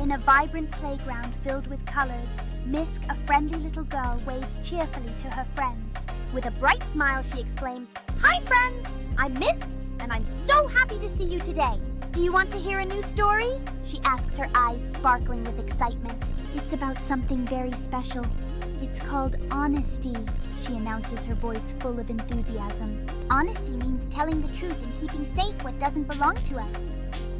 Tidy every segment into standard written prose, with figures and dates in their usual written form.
In a vibrant playground filled with colors, Misk, a friendly little girl, waves cheerfully to her friends. With a bright smile, she exclaims, "Hi friends, I'm Misk, and I'm so happy to see you today. Do you want to hear a new story?" She asks, her eyes sparkling with excitement. "It's about something very special. It's called honesty," she announces, her voice full of enthusiasm. Honesty means telling the truth and keeping safe what doesn't belong to us.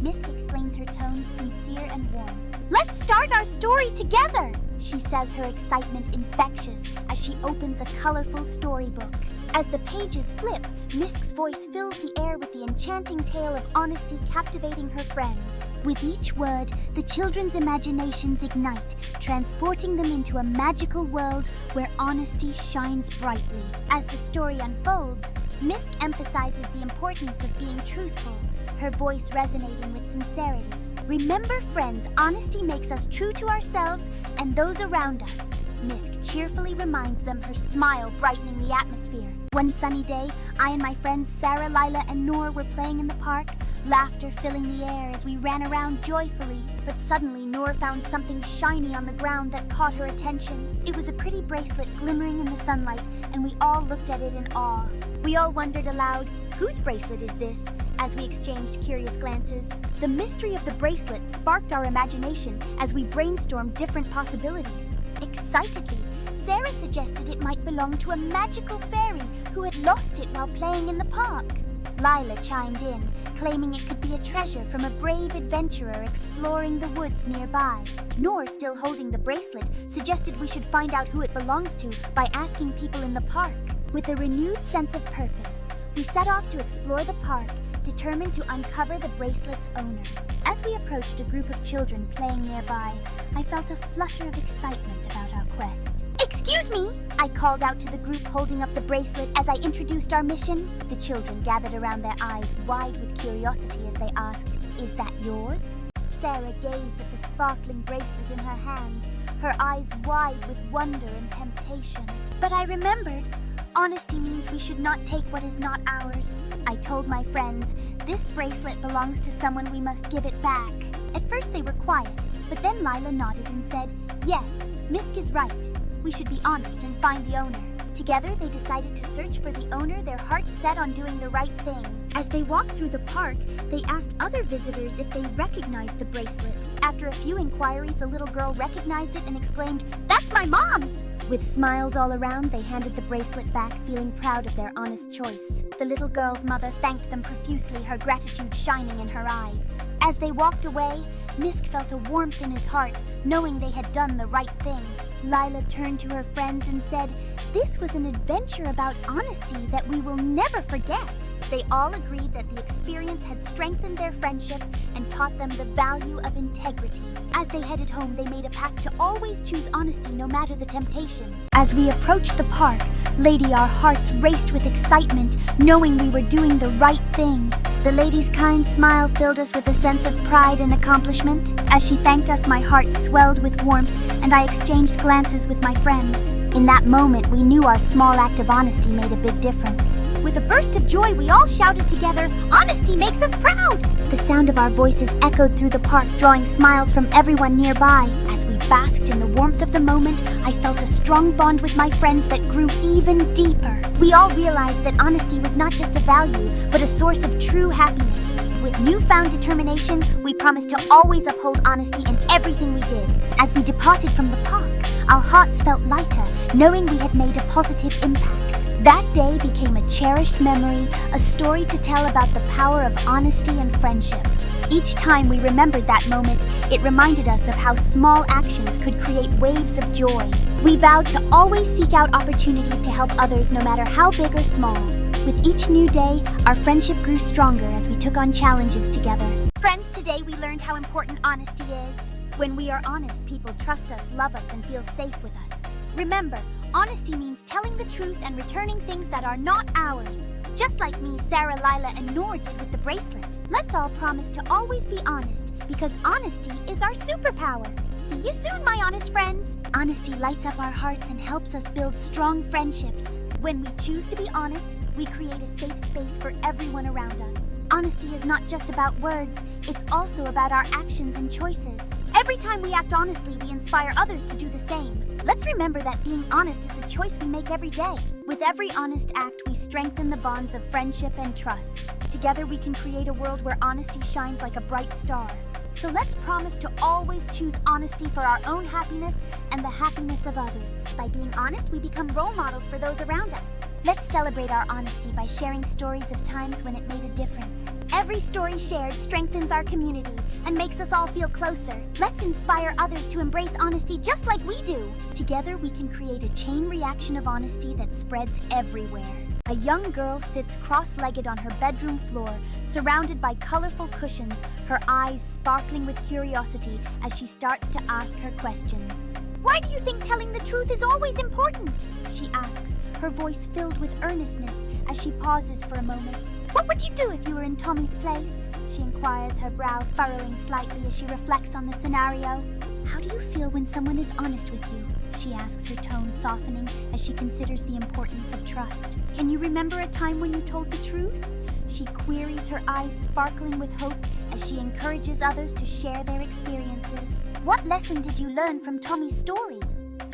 Misk explains, her tone sincere and warm. "Let's start our story together," she says, her excitement infectious as she opens a colorful storybook. As the pages flip, Misk's voice fills the air with the enchanting tale of honesty, captivating her friends. With each word, the children's imaginations ignite, transporting them into a magical world where honesty shines brightly. As the story unfolds, Misk emphasizes the importance of being truthful, her voice resonating with sincerity. "Remember, friends, honesty makes us true to ourselves and those around us," Misk cheerfully reminds them, her smile brightening the atmosphere. One sunny day, I and my friends Sarah, Lila, and Noor were playing in the park, laughter filling the air as we ran around joyfully. But suddenly, Noor found something shiny on the ground that caught her attention. It was a pretty bracelet glimmering in the sunlight, and we all looked at it in awe. We all wondered aloud, "Whose bracelet is this?" as we exchanged curious glances. The mystery of the bracelet sparked our imagination as we brainstormed different possibilities. Excitedly, Sarah suggested it might belong to a magical fairy who had lost it while playing in the park. Lila chimed in, claiming it could be a treasure from a brave adventurer exploring the woods nearby. Noor, still holding the bracelet, suggested we should find out who it belongs to by asking people in the park. With a renewed sense of purpose, we set off to explore the park, determined to uncover the bracelet's owner. As we approached a group of children playing nearby, I felt a flutter of excitement about our quest. "Excuse me," I called out to the group holding up the bracelet as I introduced our mission. The children gathered around, their eyes wide with curiosity as they asked, "Is that yours?" Sarah gazed at the sparkling bracelet in her hand, her eyes wide with wonder and temptation. But I remembered, honesty means we should not take what is not ours. I told my friends, "This bracelet belongs to someone, we must give it back." At first they were quiet, but then Lila nodded and said, "Yes, Misk is right. We should be honest and find the owner." Together they decided to search for the owner, their hearts set on doing the right thing. As they walked through the park, they asked other visitors if they recognized the bracelet. After a few inquiries, a little girl recognized it and exclaimed, "That's my mom's!" With smiles all around, they handed the bracelet back, feeling proud of their honest choice. The little girl's mother thanked them profusely, her gratitude shining in her eyes. As they walked away, Misk felt a warmth in his heart, knowing they had done the right thing. Lila turned to her friends and said, "This was an adventure about honesty that we will never forget." They all agreed that the experience had strengthened their friendship and taught them the value of integrity. As they headed home, they made a pact to always choose honesty no matter the temptation. As we approached the park, Lady, our hearts raced with excitement, knowing we were doing the right thing. The lady's kind smile filled us with a sense of pride and accomplishment. As she thanked us, my heart swelled with warmth, and I exchanged glances with my friends. In that moment, we knew our small act of honesty made a big difference. With a burst of joy, we all shouted together, "Honesty makes us proud!" The sound of our voices echoed through the park, drawing smiles from everyone nearby. As we basked in the warmth of the moment, I felt a strong bond with my friends that grew even deeper. We all realized that honesty was not just a value, but a source of true happiness. With newfound determination, we promised to always uphold honesty in everything we did. As we departed from the park, our hearts felt lighter, knowing we had made a positive impact. That day became a cherished memory, a story to tell about the power of honesty and friendship. Each time we remembered that moment, it reminded us of how small actions could create waves of joy. We vowed to always seek out opportunities to help others, no matter how big or small. With each new day, our friendship grew stronger as we took on challenges together. Friends, today we learned how important honesty is. When we are honest, people trust us, love us, and feel safe with us. Remember, honesty means telling the truth and returning things that are not ours. Just like me, Sarah, Lila, and Noor did with the bracelet. Let's all promise to always be honest, because honesty is our superpower. See you soon, my honest friends. Honesty lights up our hearts and helps us build strong friendships. When we choose to be honest, we create a safe space for everyone around us. Honesty is not just about words, it's also about our actions and choices. Every time we act honestly, we inspire others to do the same. Let's remember that being honest is a choice we make every day. With every honest act, we strengthen the bonds of friendship and trust. Together, we can create a world where honesty shines like a bright star. So let's promise to always choose honesty for our own happiness and the happiness of others. By being honest, we become role models for those around us. Let's celebrate our honesty by sharing stories of times when it made a difference. Every story shared strengthens our community and makes us all feel closer. Let's inspire others to embrace honesty just like we do. Together, we can create a chain reaction of honesty that spreads everywhere. A young girl sits cross-legged on her bedroom floor, surrounded by colorful cushions, her eyes sparkling with curiosity as she starts to ask her questions. Why do you think telling the truth is always important? She asks, her voice filled with earnestness as she pauses for a moment. What would you do if you were in Tommy's place? She inquires, her brow furrowing slightly as she reflects on the scenario. How do you feel when someone is honest with you? She asks, her tone softening as she considers the importance of trust. Can you remember a time when you told the truth? She queries, her eyes sparkling with hope as she encourages others to share their experiences. What lesson did you learn from Tommy's story?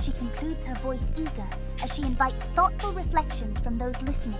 She concludes, her voice eager as she invites thoughtful reflections from those listening.